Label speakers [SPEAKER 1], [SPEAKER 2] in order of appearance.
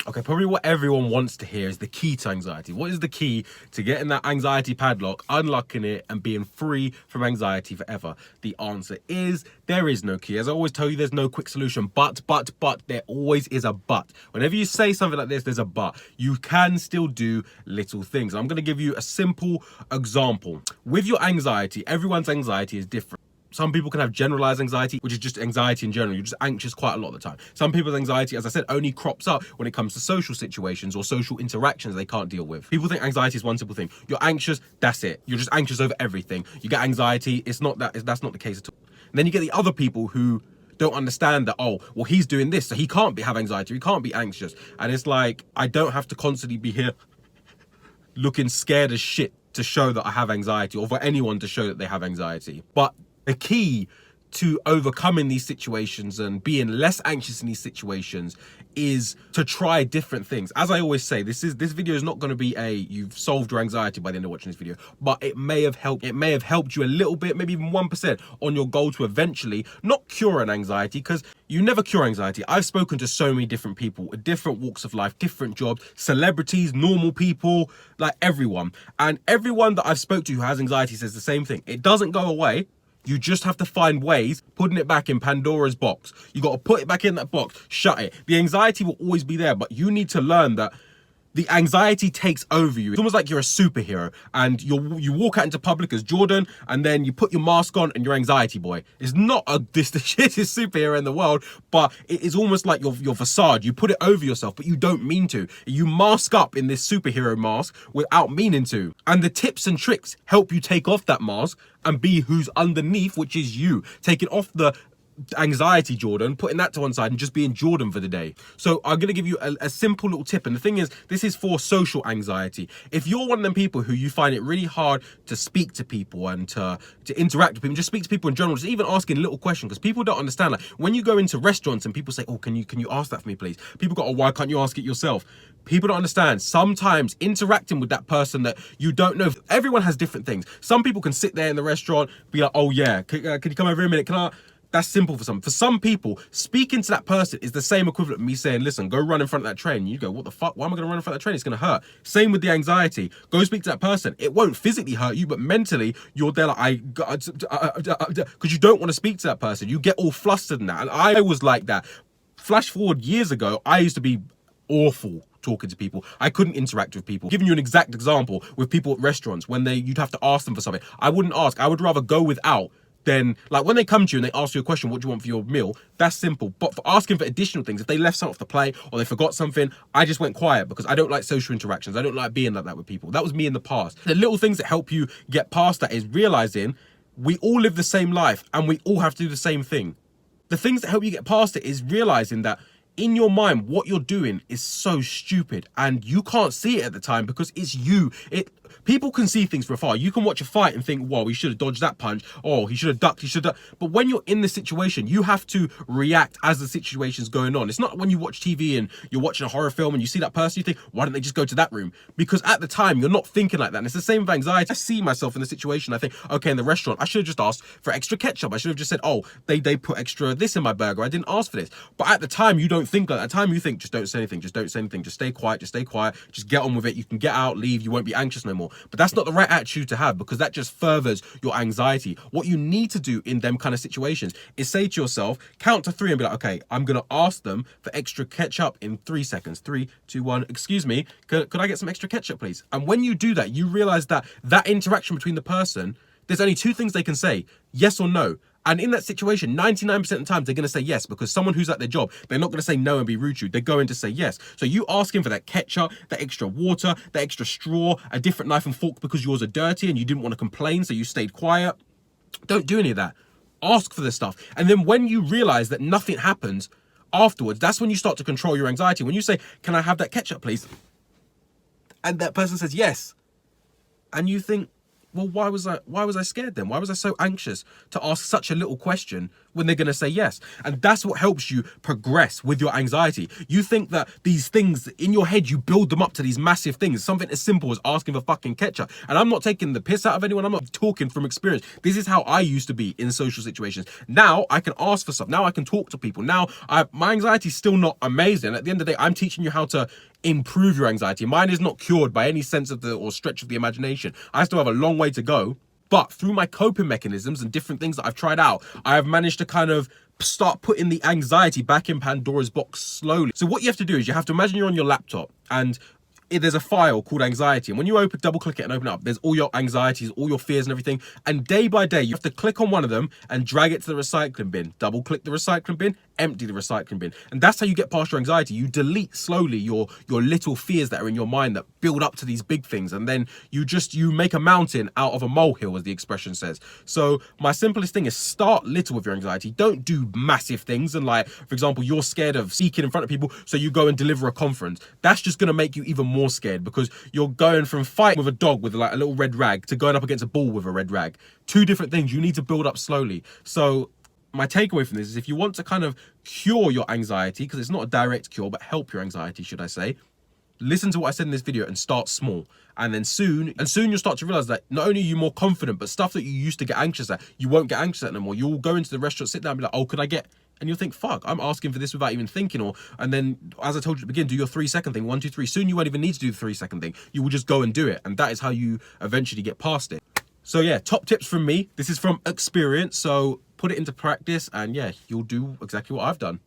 [SPEAKER 1] Okay, probably what everyone wants to hear is the key to anxiety. What is the key to getting that anxiety padlock, unlocking it, and being free from anxiety forever? The answer is there is no key. As I always tell you, there's no quick solution. But, there always is a but. Whenever you say something like this, there's a but. You can still do little things. I'm going to give you a simple example. With your anxiety, everyone's anxiety is different. Some people can have generalized anxiety, which is just anxiety in general. You're just anxious quite a lot of the time. Some people's anxiety, as I said, only crops up when it comes to social situations or social interactions they can't deal with. People think anxiety is one simple thing. You're anxious, that's it. You're just anxious over everything. You get anxiety, that's not the case at all. And then you get the other people who don't understand that, oh, well, he's doing this, so he can't have anxiety, he can't be anxious. And it's like, I don't have to constantly be here looking scared as shit to show that I have anxiety, or for anyone to show that they have anxiety. But the key to overcoming these situations and being less anxious in these situations is to try different things. As I always say, this video is not going to be you've solved your anxiety by the end of watching this video, but it may have helped you a little bit, maybe even 1% on your goal to eventually not cure an anxiety, because you never cure anxiety. I've spoken to so many different people at different walks of life, different jobs, celebrities, normal people, like everyone. And everyone that I've spoke to who has anxiety says the same thing. It doesn't go away. You just have to find ways, putting it back in Pandora's box. You got to put it back in that box, shut it. The anxiety will always be there, but you need to learn that the anxiety takes over you. It's almost like you're a superhero and you walk out into public as Jordan, and then you put your mask on and you're anxiety boy. It's not the shittest superhero in the world, but it is almost like your facade. You put it over yourself, but you don't mean to. You mask up in this superhero mask without meaning to. And the tips and tricks help you take off that mask and be who's underneath, which is you. Taking off the anxiety Jordan, putting that to one side and just being Jordan for the day. So I'm going to give you a simple little tip, and the thing is, this is for social anxiety. If you're one of them people who you find it really hard to speak to people and to interact with people, just speak to people in general, just even asking little questions, because people don't understand. Like when you go into restaurants and people say, oh, can you ask that for me please? People go, oh, why can't you ask it yourself? People don't understand. Sometimes interacting with that person that you don't know, everyone has different things. Some people can sit there in the restaurant, be like, oh yeah, can you come over a minute? That's simple for some. For some people, speaking to that person is the same equivalent of me saying, listen, go run in front of that train. You go, what the fuck? Why am I going to run in front of that train? It's going to hurt. Same with the anxiety. Go speak to that person. It won't physically hurt you, but mentally, you're there like, because you don't want to speak to that person. You get all flustered in that. And I was like that. Flash forward years ago, I used to be awful talking to people. I couldn't interact with people. Giving you an exact example with people at restaurants, when you'd have to ask them for something. I wouldn't ask. I would rather go without. Then, like when they come to you and they ask you a question, what do you want for your meal? That's simple. But for asking for additional things, if they left something off the plate or they forgot something, I just went quiet because I don't like social interactions. I don't like being like that with people. That was me in the past. The little things that help you get past that is realizing we all live the same life and we all have to do the same thing. The things that help you get past it is realizing that in your mind, what you're doing is so stupid and you can't see it at the time because it's you. People can see things from afar. You can watch a fight and think, well, he should have dodged that punch. Oh, he should have ducked. But when you're in the situation, you have to react as the situation's going on. It's not when you watch TV and you're watching a horror film and you see that person, you think, why don't they just go to that room? Because at the time, you're not thinking like that. And it's the same with anxiety. I see myself in the situation. I think, okay, in the restaurant, I should have just asked for extra ketchup. I should have just said, oh, they put extra this in my burger. I didn't ask for this. But at the time, you don't think like that. At the time, you think, just don't say anything. Just don't say anything. Just stay quiet. Just stay quiet. Just get on with it. You can get out, leave. You won't be anxious no more. But that's not the right attitude to have, because that just furthers your anxiety. What you need to do in them kind of situations is say to yourself, count to 3 and be like, okay, I'm going to ask them for extra ketchup in 3 seconds. 3, 2, 1. Excuse me. Could I get some extra ketchup, please? And when you do that, you realize that interaction between the person, there's only 2 things they can say, yes or no. And in that situation, 99% of the time, they're going to say yes, because someone who's at their job, they're not going to say no and be rude to you. They're going to say yes. So you asking for that ketchup, that extra water, that extra straw, a different knife and fork because yours are dirty and you didn't want to complain, so you stayed quiet. Don't do any of that. Ask for this stuff. And then when you realize that nothing happens afterwards, that's when you start to control your anxiety. When you say, can I have that ketchup, please? And that person says yes. And you think, well, why was I scared then? Why was I so anxious to ask such a little question when they're going to say yes. And that's what helps you progress with your anxiety. You think that these things in your head, you build them up to these massive things. Something as simple as asking for fucking ketchup. And I'm not taking the piss out of anyone. I'm not talking from experience. This is how I used to be in social situations. Now I can ask for stuff. Now I can talk to people. Now my anxiety is still not amazing. At the end of the day, I'm teaching you how to improve your anxiety. Mine is not cured by any sense of or stretch of the imagination. I still have a long way to go. But through my coping mechanisms and different things that I've tried out, I have managed to kind of start putting the anxiety back in Pandora's box slowly. So what you have to do is you have to imagine you're on your laptop and there's a file called anxiety. And when you double click it and open it up, there's all your anxieties, all your fears and everything. And day by day, you have to click on one of them and drag it to the recycling bin. Double click the recycling bin, empty the recycling bin. And that's how you get past your anxiety. You delete slowly your little fears that are in your mind that build up to these big things. And then you make a mountain out of a molehill, as the expression says. So my simplest thing is start little with your anxiety. Don't do massive things. And like, for example, you're scared of speaking in front of people, so you go and deliver a conference. That's just going to make you even more scared, because you're going from fighting with a dog with like a little red rag to going up against a bull with a red rag. Two different things. You need to build up slowly. So my takeaway from this is, if you want to kind of cure your anxiety, because it's not a direct cure, but help your anxiety, should I say, listen to what I said in this video and start small. And then soon you'll start to realize that not only are you more confident, but stuff that you used to get anxious at, you won't get anxious at no more. You'll go into the restaurant, sit down and be like, oh, could I get... And you'll think, fuck, I'm asking for this without even thinking. And then, as I told you at the beginning, do your 3-second thing, 1, 2, 3. Soon you won't even need to do the 3-second thing. You will just go and do it. And that is how you eventually get past it. So yeah, top tips from me. This is from experience. So put it into practice and yeah, you'll do exactly what I've done.